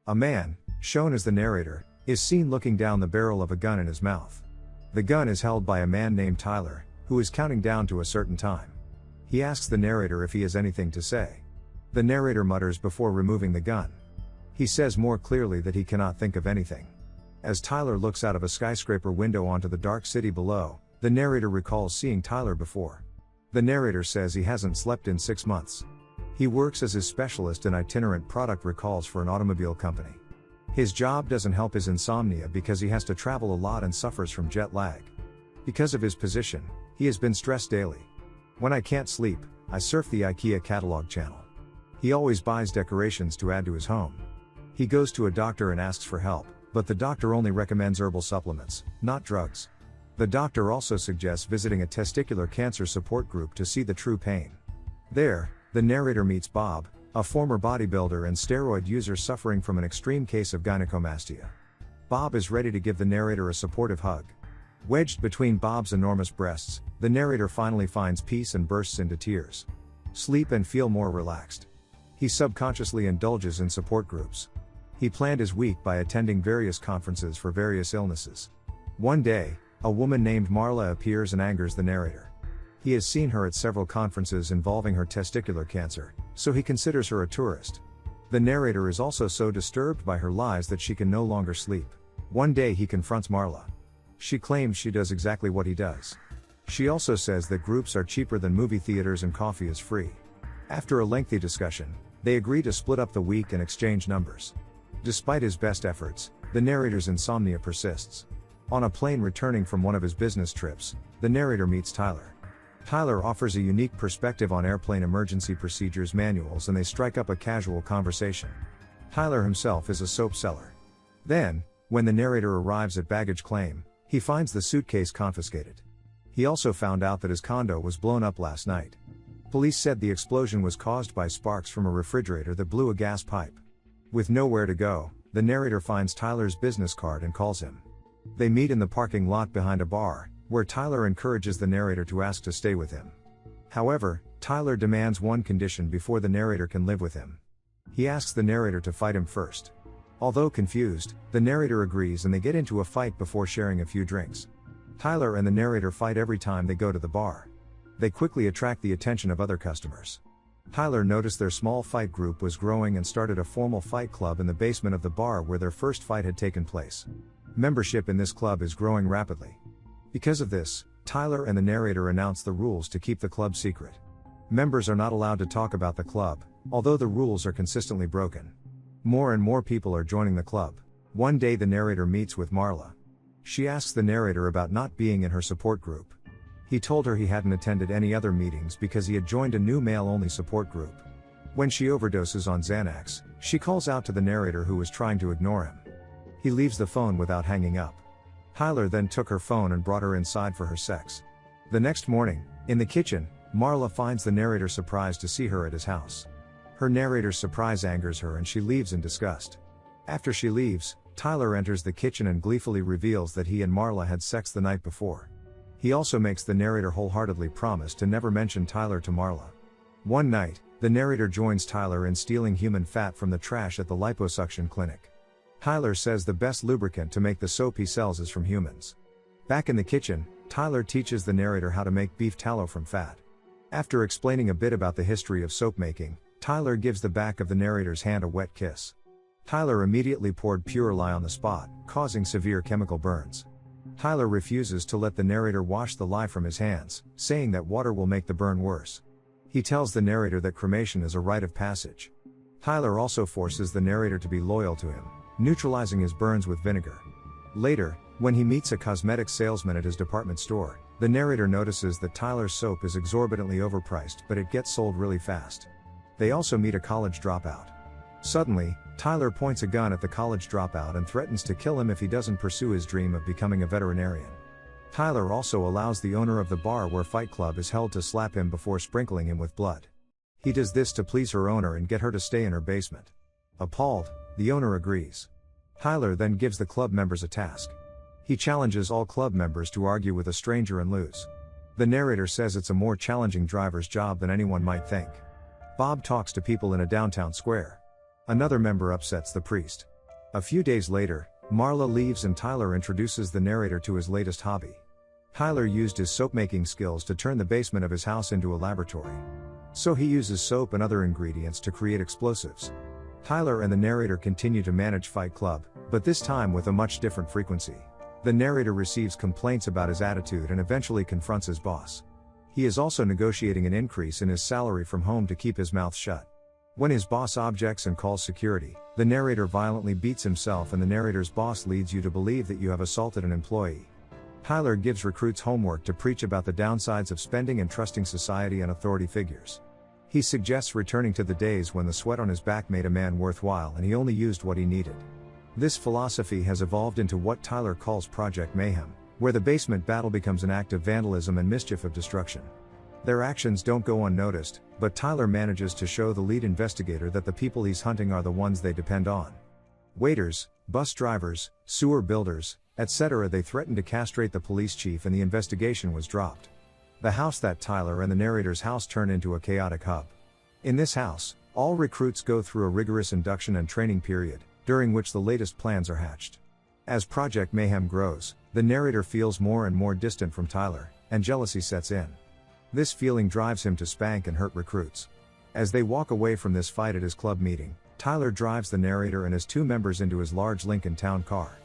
A man, shown as the narrator, is seen looking down the barrel of a gun in his mouth. The gun is held by a man named Tyler, who is counting down to a certain time. He asks the narrator if he has anything to say. The narrator mutters before removing the gun. He says more clearly that he cannot think of anything. As Tyler looks out of a skyscraper window onto the dark city below, the narrator recalls seeing Tyler before. The narrator says he hasn't slept in 6 months. He works as his specialist in itinerant product recalls for an automobile company. His job doesn't help his insomnia because he has to travel a lot and suffers from jet lag. Because of his position, he has been stressed daily. When I can't sleep, I surf the IKEA catalog channel. He always buys decorations to add to his home. He goes to a doctor and asks for help, but the doctor only recommends herbal supplements, not drugs. The doctor also suggests visiting a testicular cancer support group to see the true pain. There, the narrator meets Bob, a former bodybuilder and steroid user suffering from an extreme case of gynecomastia. Bob is ready to give the narrator a supportive hug. Wedged between Bob's enormous breasts, the narrator finally finds peace and bursts into tears. Sleep and feel more relaxed. He subconsciously indulges in support groups. He planned his week by attending various conferences for various illnesses. One day, a woman named Marla appears and angers the narrator. He has seen her at several conferences involving her testicular cancer, so he considers her a tourist. The narrator is also so disturbed by her lies that she can no longer sleep. One day he confronts Marla. She claims she does exactly what he does. She also says that groups are cheaper than movie theaters and coffee is free. After a lengthy discussion, they agree to split up the week and exchange numbers. Despite his best efforts, the narrator's insomnia persists. On a plane returning from one of his business trips, the narrator meets Tyler. Tyler offers a unique perspective on airplane emergency procedures manuals and they strike up a casual conversation. Tyler himself is a soap seller. Then, when the narrator arrives at baggage claim, he finds the suitcase confiscated. He also found out that his condo was blown up last night. Police said the explosion was caused by sparks from a refrigerator that blew a gas pipe. With nowhere to go, the narrator finds Tyler's business card and calls him. They meet in the parking lot behind a bar, where Tyler encourages the narrator to ask to stay with him. However, Tyler demands one condition before the narrator can live with him. He asks the narrator to fight him first. Although confused, the narrator agrees and they get into a fight before sharing a few drinks. Tyler and the narrator fight every time they go to the bar. They quickly attract the attention of other customers. Tyler noticed their small fight group was growing and started a formal fight club in the basement of the bar where their first fight had taken place. Membership in this club is growing rapidly. Because of this, Tyler and the narrator announce the rules to keep the club secret. Members are not allowed to talk about the club, although the rules are consistently broken. More and more people are joining the club. One day the narrator meets with Marla. She asks the narrator about not being in her support group. He told her he hadn't attended any other meetings because he had joined a new male-only support group. When she overdoses on Xanax, she calls out to the narrator who was trying to ignore him. He leaves the phone without hanging up. Tyler then took her phone and brought her inside for her sex. The next morning, in the kitchen, Marla finds the narrator surprised to see her at his house. Her narrator's surprise angers her and she leaves in disgust. After she leaves, Tyler enters the kitchen and gleefully reveals that he and Marla had sex the night before. He also makes the narrator wholeheartedly promise to never mention Tyler to Marla. One night, the narrator joins Tyler in stealing human fat from the trash at the liposuction clinic. Tyler says the best lubricant to make the soap he sells is from humans. Back in the kitchen, Tyler teaches the narrator how to make beef tallow from fat. After explaining a bit about the history of soap making, Tyler gives the back of the narrator's hand a wet kiss. Tyler immediately poured pure lye on the spot, causing severe chemical burns. Tyler refuses to let the narrator wash the lye from his hands, saying that water will make the burn worse. He tells the narrator that cremation is a rite of passage. Tyler also forces the narrator to be loyal to him, neutralizing his burns with vinegar. Later, when he meets a cosmetics salesman at his department store, the narrator notices that Tyler's soap is exorbitantly overpriced but it gets sold really fast. They also meet a college dropout. Suddenly, Tyler points a gun at the college dropout and threatens to kill him if he doesn't pursue his dream of becoming a veterinarian. Tyler also allows the owner of the bar where Fight Club is held to slap him before sprinkling him with blood. He does this to please her owner and get her to stay in her basement. Appalled, the owner agrees. Tyler then gives the club members a task. He challenges all club members to argue with a stranger and lose. The narrator says it's a more challenging driver's job than anyone might think. Bob talks to people in a downtown square. Another member upsets the priest. A few days later, Marla leaves and Tyler introduces the narrator to his latest hobby. Tyler used his soap-making skills to turn the basement of his house into a laboratory. So he uses soap and other ingredients to create explosives. Tyler and the narrator continue to manage Fight Club, but this time with a much different frequency. The narrator receives complaints about his attitude and eventually confronts his boss. He is also negotiating an increase in his salary from home to keep his mouth shut. When his boss objects and calls security, the narrator violently beats himself and the narrator's boss leads you to believe that you have assaulted an employee. Tyler gives recruits homework to preach about the downsides of spending and trusting society and authority figures. He suggests returning to the days when the sweat on his back made a man worthwhile and he only used what he needed. This philosophy has evolved into what Tyler calls Project Mayhem, where the basement battle becomes an act of vandalism and mischief of destruction. Their actions don't go unnoticed, but Tyler manages to show the lead investigator that the people he's hunting are the ones they depend on. Waiters, bus drivers, sewer builders, etc. They threatened to castrate the police chief and the investigation was dropped. The house that Tyler and the narrator's house turn into a chaotic hub. In this house, all recruits go through a rigorous induction and training period, during which the latest plans are hatched. As Project Mayhem grows, the narrator feels more and more distant from Tyler, and jealousy sets in. This feeling drives him to spank and hurt recruits. As they walk away from this fight at his club meeting, Tyler drives the narrator and his two members into his large Lincoln Town car.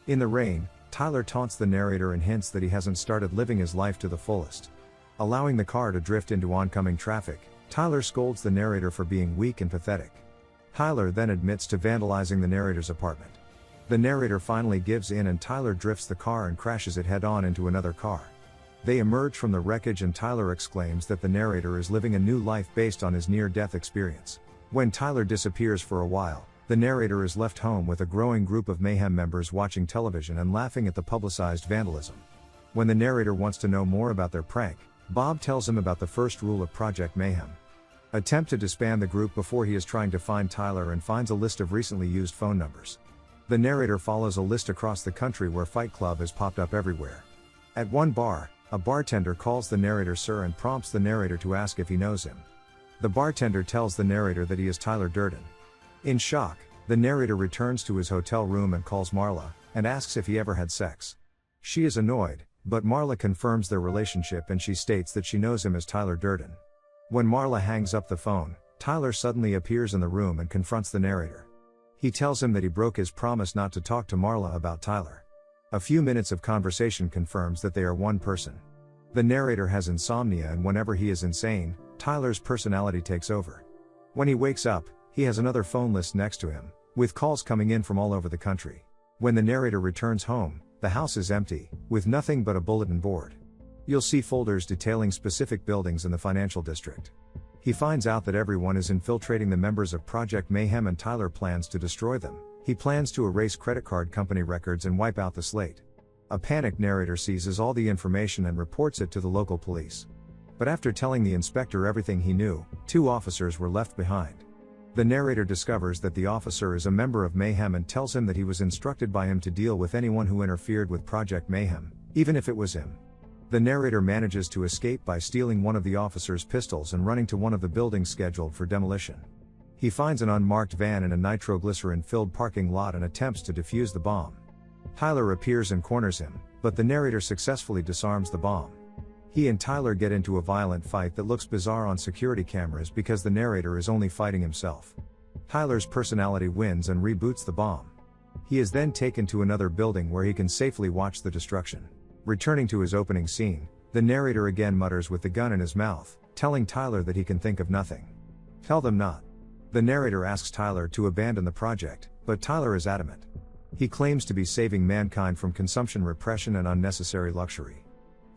In the rain, Tyler taunts the narrator and hints that he hasn't started living his life to the fullest. Allowing the car to drift into oncoming traffic, Tyler scolds the narrator for being weak and pathetic. Tyler then admits to vandalizing the narrator's apartment. The narrator finally gives in and Tyler drifts the car and crashes it head-on into another car. They emerge from the wreckage and Tyler exclaims that the narrator is living a new life based on his near-death experience. When Tyler disappears for a while, the narrator is left home with a growing group of Mayhem members watching television and laughing at the publicized vandalism. When the narrator wants to know more about their prank, Bob tells him about the first rule of Project Mayhem. Attempt to disband the group before he is trying to find Tyler and finds a list of recently used phone numbers. The narrator follows a list across the country where Fight Club has popped up everywhere. At one bar, a bartender calls the narrator sir and prompts the narrator to ask if he knows him. The bartender tells the narrator that he is Tyler Durden. In shock, the narrator returns to his hotel room and calls Marla, and asks if he ever had sex. She is annoyed, but Marla confirms their relationship and she states that she knows him as Tyler Durden. When Marla hangs up the phone, Tyler suddenly appears in the room and confronts the narrator. He tells him that he broke his promise not to talk to Marla about Tyler. A few minutes of conversation confirms that they are one person. The narrator has insomnia and whenever he is insane, Tyler's personality takes over. When he wakes up, he has another phone list next to him, with calls coming in from all over the country. When the narrator returns home, the house is empty, with nothing but a bulletin board. You'll see folders detailing specific buildings in the financial district. He finds out that everyone is infiltrating the members of Project Mayhem and Tyler plans to destroy them. He plans to erase credit card company records and wipe out the slate. A panicked narrator seizes all the information and reports it to the local police. But after telling the inspector everything he knew, 2 officers were left behind. The narrator discovers that the officer is a member of Mayhem and tells him that he was instructed by him to deal with anyone who interfered with Project Mayhem, even if it was him. The narrator manages to escape by stealing one of the officer's pistols and running to one of the buildings scheduled for demolition. He finds an unmarked van in a nitroglycerin-filled parking lot and attempts to defuse the bomb. Tyler appears and corners him, but the narrator successfully disarms the bomb. He and Tyler get into a violent fight that looks bizarre on security cameras because the narrator is only fighting himself. Tyler's personality wins and reboots the bomb. He is then taken to another building where he can safely watch the destruction. Returning to his opening scene, the narrator again mutters with the gun in his mouth, telling Tyler that he can think of nothing. Tell them not. The narrator asks Tyler to abandon the project, but Tyler is adamant. He claims to be saving mankind from consumption repression and unnecessary luxury.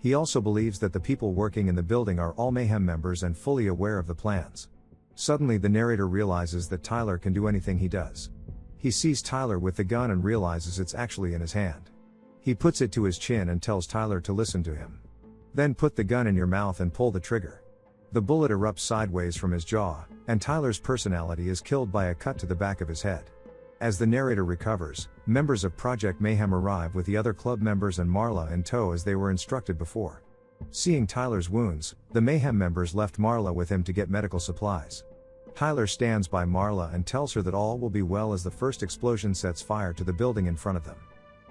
He also believes that the people working in the building are all Mayhem members and fully aware of the plans. Suddenly the narrator realizes that Tyler can do anything he does. He sees Tyler with the gun and realizes it's actually in his hand. He puts it to his chin and tells Tyler to listen to him. Then put the gun in your mouth and pull the trigger. The bullet erupts sideways from his jaw, and Tyler's personality is killed by a cut to the back of his head. As the narrator recovers, members of Project Mayhem arrive with the other club members and Marla in tow as they were instructed before. Seeing Tyler's wounds, the Mayhem members left Marla with him to get medical supplies. Tyler stands by Marla and tells her that all will be well as the first explosion sets fire to the building in front of them.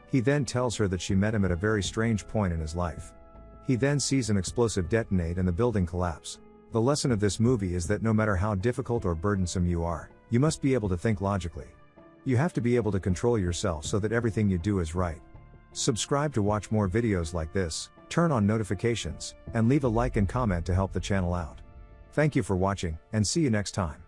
He then tells her that she met him at a very strange point in his life. He then sees an explosive detonate and the building collapse. The lesson of this movie is that no matter how difficult or burdensome you are, you must be able to think logically. You have to be able to control yourself so that everything you do is right. Subscribe to watch more videos like this, turn on notifications, and leave a like and comment to help the channel out. Thank you for watching, and see you next time.